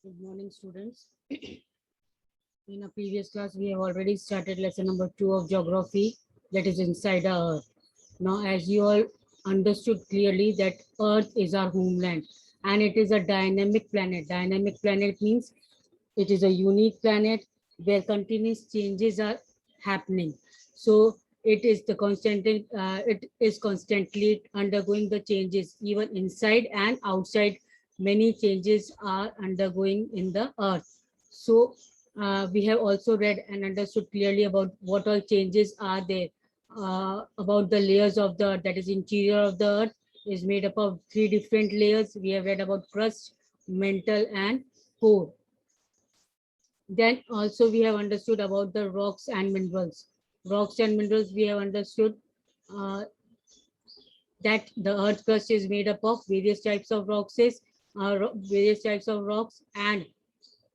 Good morning, students. In a previous class, we have already started lesson number 2 of geography, that is inside our Earth. Now, as you all understood clearly that Earth is our homeland and it is a dynamic planet. Dynamic planet means it is a unique planet where continuous changes are happening. So it is constantly undergoing the changes, even inside and outside. Many changes are undergoing in the Earth. So we have also read and understood clearly about what all changes are there, about the layers of the Earth. That is, interior of the Earth is made up of three different layers. We have read about crust, mantle, and core. Then also we have understood about the rocks and minerals. Rocks and minerals, we have understood uh, that the earth crust is made up of various types of rocks, and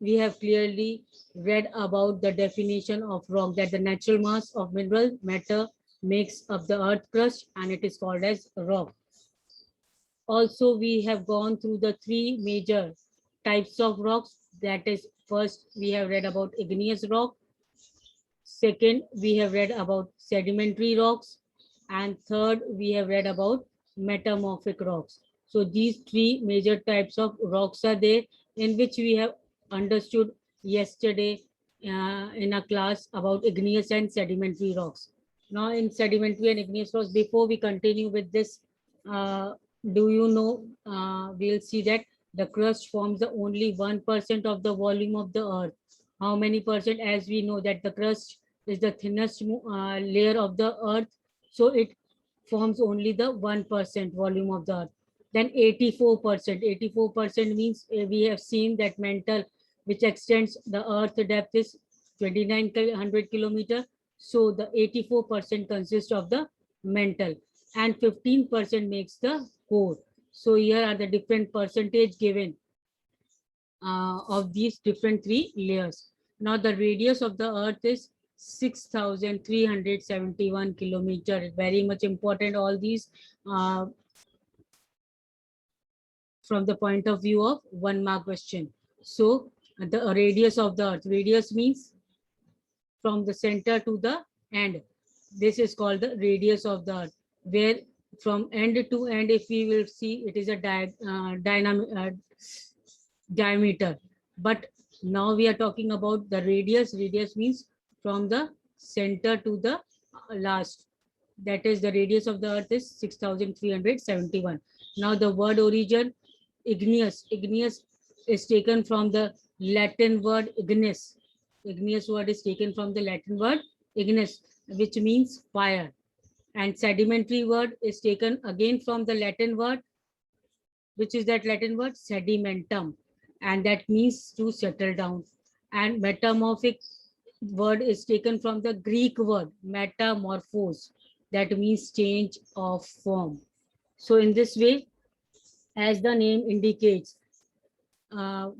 we have clearly read about the definition of rock, that the natural mass of mineral matter makes up the earth crust and it is called as rock. Also, we have gone through the three major types of rocks. That is, first we have read about igneous rock. Second, we have read about sedimentary rocks. And third, we have read about metamorphic rocks. So these three major types of rocks are there, in which we have understood yesterday in a class about igneous and sedimentary rocks. Now in sedimentary and igneous rocks, before we continue with this, uh, do you know, we'll see that the crust forms the only 1% of the volume of the earth. How many percent? As we know that the crust is the thinnest layer of the earth, so it forms only the 1% volume of the earth. Then 84% means we have seen that mantle, which extends the earth depth is 2900 kilometer. So the 84% consists of the mantle and 15% makes the core. So here are the different percentage given of these different three layers. Now the radius of the earth is 6,371 kilometer. Very much important, all these uh, from the point of view of 1 mark question. So the radius of the earth, radius means from the center to the end. This is called the radius of the earth, where from end to end, if we will see, it is a dynamic diameter. But now we are talking about the radius. Radius means from the center to the last. That is, the radius of the earth is 6,371. Now the word origin, igneous. Igneous is taken from the Latin word ignis. Igneous word is taken from the Latin word ignis, which means fire. And sedimentary word is taken again from the Latin word, which is that Latin word sedimentum, and that means to settle down. And metamorphic word is taken from the Greek word metamorphos, that means change of form. So in this way, as the name indicates,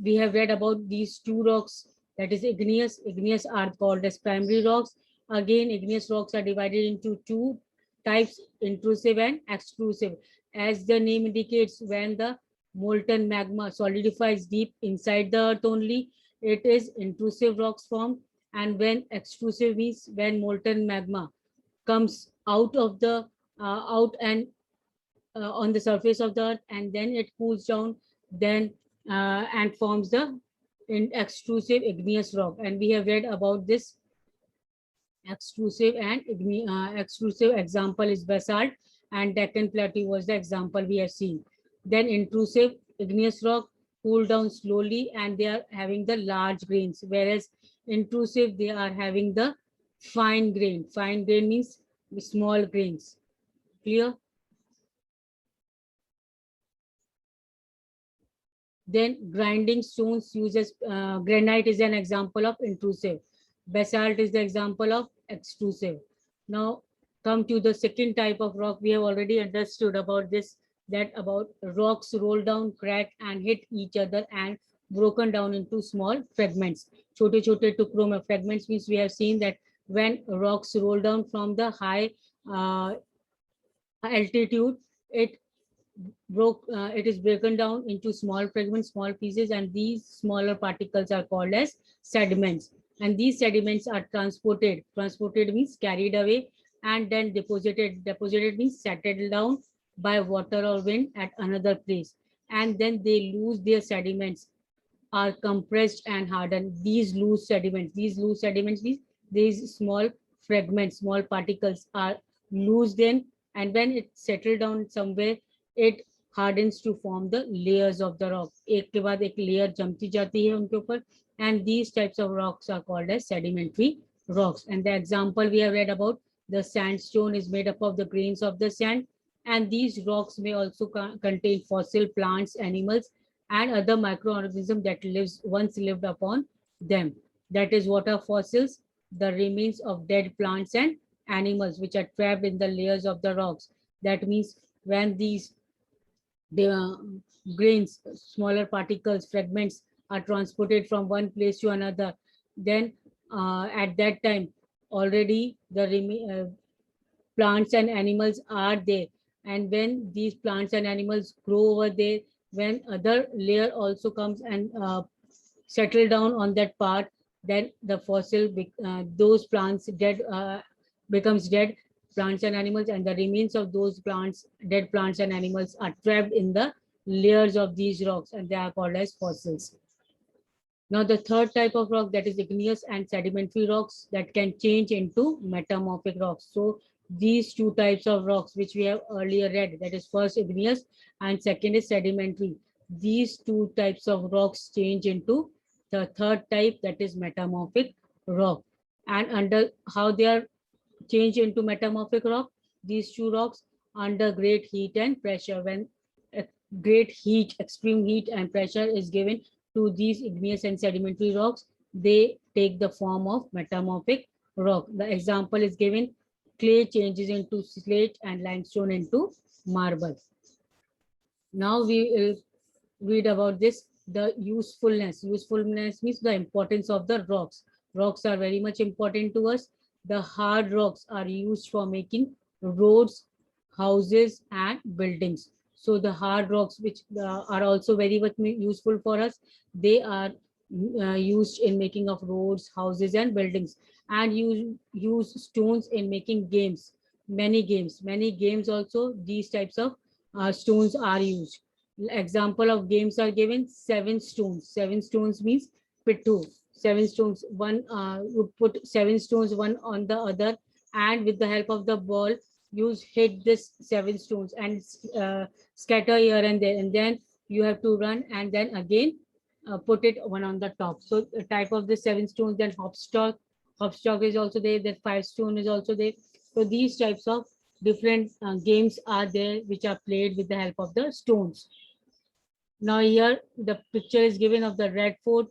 we have read about these two rocks, that is igneous. Igneous are called as primary rocks. Again, igneous rocks are divided into two types, intrusive and extrusive. As the name indicates, when the molten magma solidifies deep inside the earth only, it is intrusive rocks formed. And when extrusive means when molten magma comes out of the out and on the surface of the earth, and then it cools down, then and forms the extrusive igneous rock. And we have read about this extrusive and extrusive example is basalt, and Deccan Plateau was the example we have seen. Then intrusive igneous rock cool down slowly and they are having the large grains, whereas intrusive they are having the fine grain. Fine grain means small grains. Clear? Then grinding stones uses granite is an example of intrusive. Basalt is the example of extrusive. Now come to the second type of rock. We have already understood about this, that about rocks roll down, crack and hit each other and broken down into small fragments. Chote chote tukron of fragments means we have seen that when rocks roll down from the high altitude, it it is broken down into small fragments, small pieces, and these smaller particles are called as sediments. And these sediments are transported. Transported means carried away, and then deposited. Deposited means settled down by water or wind at another place. And then they lose their sediments, are compressed and hardened. These loose sediments means these small fragments, small particles are loose then, and when it settle down somewhere, it hardens to form the layers of the rock. एक के बाद एक layer जमती जाती है उनके ऊपर, and these types of rocks are called as sedimentary rocks. And the example we have read about, the sandstone is made up of the grains of the sand, and these rocks may also contain fossil plants, animals, and other microorganisms that once lived upon them. That is what are fossils, the remains of dead plants and animals which are trapped in the layers of the rocks. That means when these grains, smaller particles, fragments are transported from one place to another, then at that time already the plants and animals are there. And when these plants and animals grow over there, when other layer also comes and settle down on that part, then the fossil, those plants dead, becomes dead plants and animals, and the remains of those plants, dead plants and animals, are trapped in the layers of these rocks, and they are called as fossils. Now the third type of rock, that is igneous and sedimentary rocks that can change into metamorphic rocks. So these two types of rocks which we have earlier read, that is first igneous and second is sedimentary. These two types of rocks change into the third type, that is metamorphic rock. And under how they are changed into metamorphic rock, these two rocks under great heat and pressure. When great heat, extreme heat and pressure is given to these igneous and sedimentary rocks, they take the form of metamorphic rock. The example is given, clay changes into slate and limestone into marble. Now we will read about this, the usefulness. Usefulness means the importance of the rocks. Rocks are very much important to us. The hard rocks are used for making roads, houses, and buildings. So the hard rocks, which are also very much useful for us, they are used in making of roads, houses, and buildings. And you use stones in making games, many games also. These types of stones are used. Example of games are given, 7 stones. 7 stones means pittu. 7 stones, one would put 7 stones one on the other, and with the help of the ball, you hit this 7 stones and scatter here and there, and then you have to run and then again put it one on the top. So the type of the 7 stones, then hopscotch is also there, then 5 stone is also there. So these types of different games are there which are played with the help of the stones. Now here the picture is given of the Red Fort,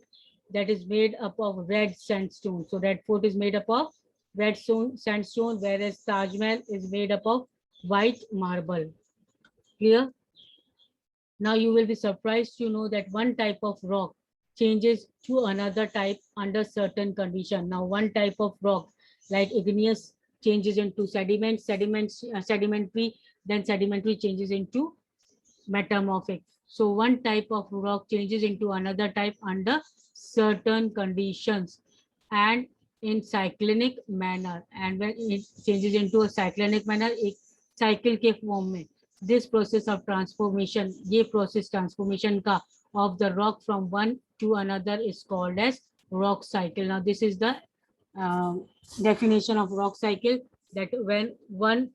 that is made up of red sandstone. So Red Fort is made up of red sandstone, whereas Taj Mahal is made up of white marble. Clear? Now you will be surprised to know that one type of rock changes to another type under certain condition. Now one type of rock like igneous changes into sedimentary, then sedimentary changes into metamorphic. So one type of rock changes into another type under certain conditions and in cyclonic manner. And when it changes into a cyclonic manner, एक cycle के form में, this process of transformation, ये process transformation का of the rock from one to another is called as rock cycle. Now this is the definition of rock cycle, that when one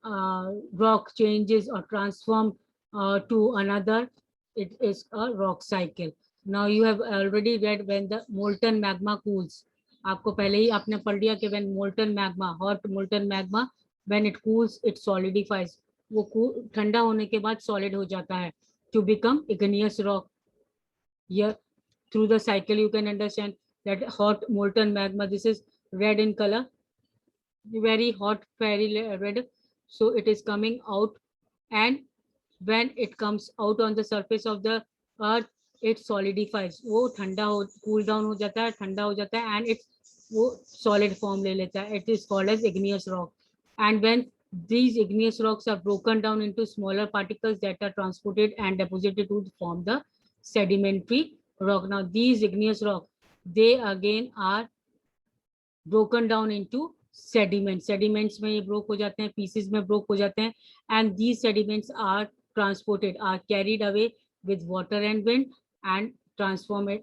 rock changes or transform to another, it is a rock cycle. Now you have already read when the molten magma cools. आपको पहले ही आपने पढ़ लिया कि when molten magma, hot molten magma, when it cools, it solidifies. वो ठंडा होने के बाद solid हो जाता है to become igneous rock. Here through the cycle you can understand that hot molten magma, this is red in color, very hot, very red. So it is coming out, and when it comes out on the surface of the earth, it solidifies. वो ठंडा हो, cool down हो जाता है, ठंडा हो जाता है, and it's वो solid form ले लेता है. It is called as igneous rock. And when These igneous rocks are broken down into smaller particles that are transported and deposited to form the sedimentary rock. Now, these igneous rocks, they again are broken down into sediments. Sediments में ये broke हो जाते हैं, pieces में broke हो जाते हैं, and these sediments are transported, are carried away with water and wind and transform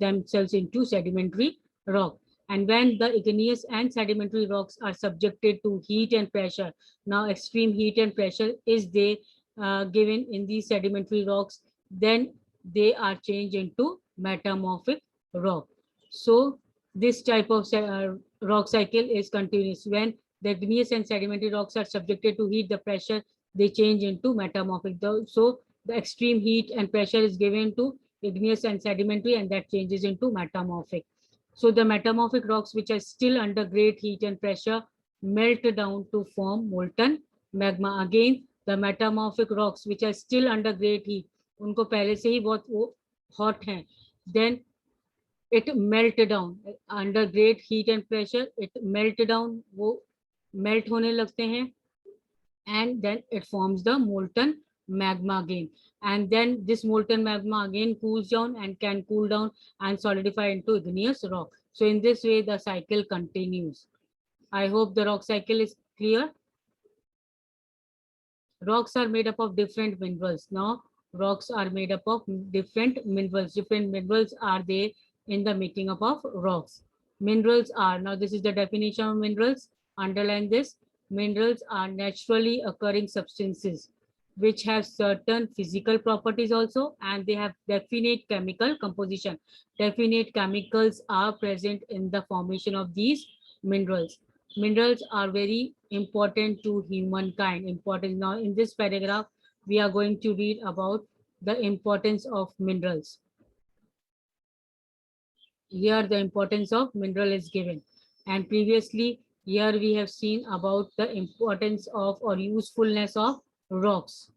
themselves into sedimentary rock. And when the igneous and sedimentary rocks are subjected to heat and pressure, now extreme heat and pressure is they given in these sedimentary rocks, then they are changed into metamorphic rock. So this type of rock cycle is continuous. When the igneous and sedimentary rocks are subjected to heat, the pressure, they change into metamorphic. So the extreme heat and pressure is given to igneous and sedimentary, and that changes into metamorphic. So the metamorphic rocks which are still under great heat and pressure melt down to form molten magma. Again, the metamorphic rocks which are still under great heat, उनको पहले से ही बहुत वो hot हैं, then it melt down under great heat and pressure. It melt down, वो melt होने लगते हैं, and then it forms the molten magma again. And then this molten magma again cools down and can cool down and solidify into igneous rock. So in this way, the cycle continues. I hope the rock cycle is clear. Rocks are made up of different minerals. Now, rocks are made up of different minerals. Different minerals are there in the making up of rocks. Minerals are, now this is the definition of minerals. Underline this. Minerals are naturally occurring substances which have certain physical properties also, and they have definite chemical composition. Definite chemicals are present in the formation of these minerals. Minerals are very important to humankind. Important. Now in this paragraph, we are going to read about the importance of minerals. Here the importance of mineral is given, and previously here we have seen about the importance of or usefulness of rocks.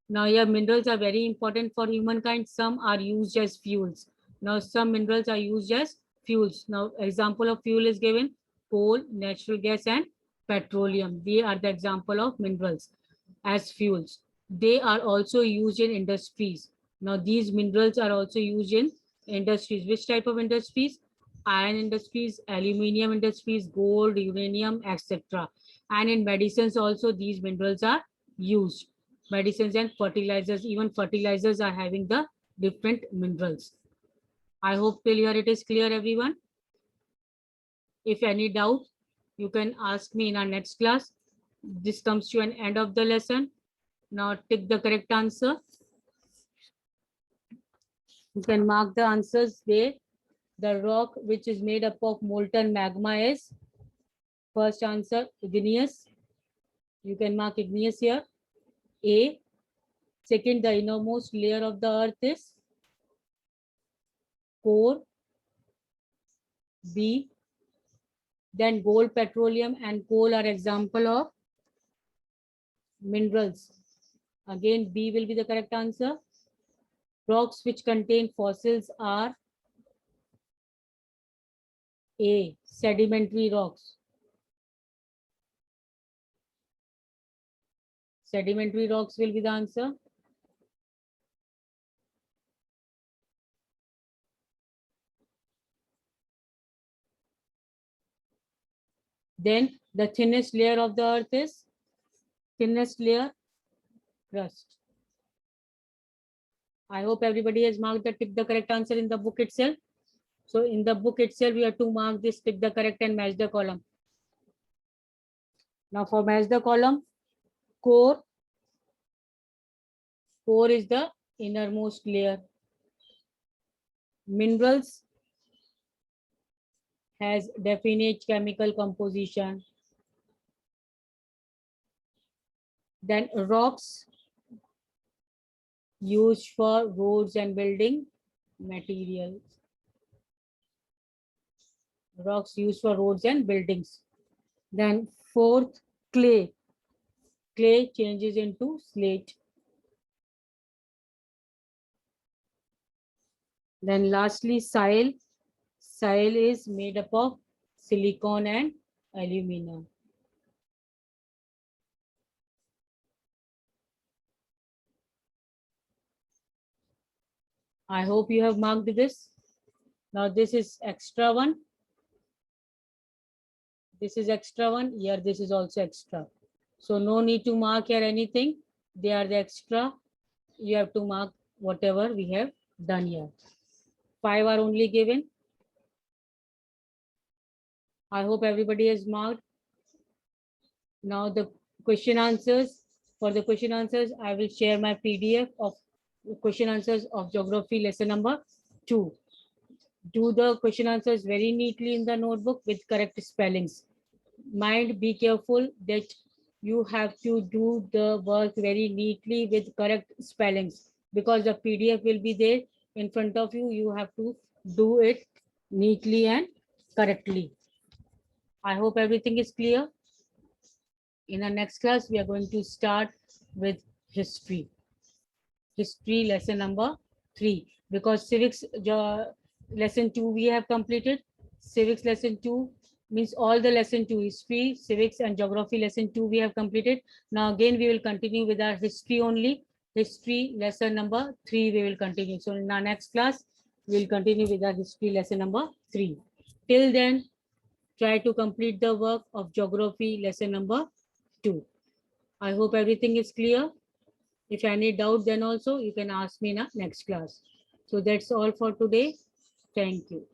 Now here minerals are very important for humankind. Some are used as fuels. Now some minerals are used as fuels. Now example of fuel is given: coal, natural gas, and petroleum. They are the example of minerals as fuels. They are also used in industries. Now these minerals are also used in industries. Which type of industries? Iron industries, aluminium industries, gold, uranium, etc. And in medicines also these minerals are used. Medicines and fertilizers, even fertilizers are having the different minerals. I hope till here it is clear, everyone. If any doubt, you can ask me in our next class. This comes to an end of the lesson. Now tick the correct answer. You can mark the answers there. The rock which is made up of molten magma is, first answer, igneous. You can mark igneous here. A. Second, the innermost layer of the earth is core. B. Then gold, petroleum, and coal are example of minerals. Again, B will be the correct answer. Rocks which contain fossils are A. Sedimentary rocks. Sedimentary rocks will be the answer. Then the thinnest layer of the earth is, thinnest layer, crust. I hope everybody has marked the tick the correct answer in the book itself. So in the book itself, we have to mark this, tick the correct and match the column. Now for match the column, core. Core is the innermost layer. Minerals has definite chemical composition. Then rocks used for roads and building materials. Rocks used for roads and buildings. Then fourth, clay. Clay changes into slate. Then lastly, soil. Soil is made up of silicon and aluminum. I hope you have marked this. Now this is extra one. This is extra one. Here this is also extra. So no need to mark here anything. They are the extra. You have to mark whatever we have done here. 5 are only given. I hope everybody has marked. Now the question answers. For the question answers, I will share my PDF of question answers of geography lesson number 2. Do the question answers very neatly in the notebook with correct spellings. Mind, be careful that you have to do the work very neatly with correct spellings, because the PDF will be there in front of you. You have to do it neatly and correctly. I hope everything is clear. In our next class, we are going to start with history. History lesson number 3, because civics lesson 2 we have completed. Civics lesson 2 means all the lesson 2, history, civics and geography lesson 2 we have completed. Now again we will continue with our history only. History lesson number 3 we will continue. So in our next class we will continue with our history lesson number 3. Till then, try to complete the work of geography lesson number 2. I hope everything is clear. If any doubt, then also you can ask me in our next class. So that's all for today. Thank you.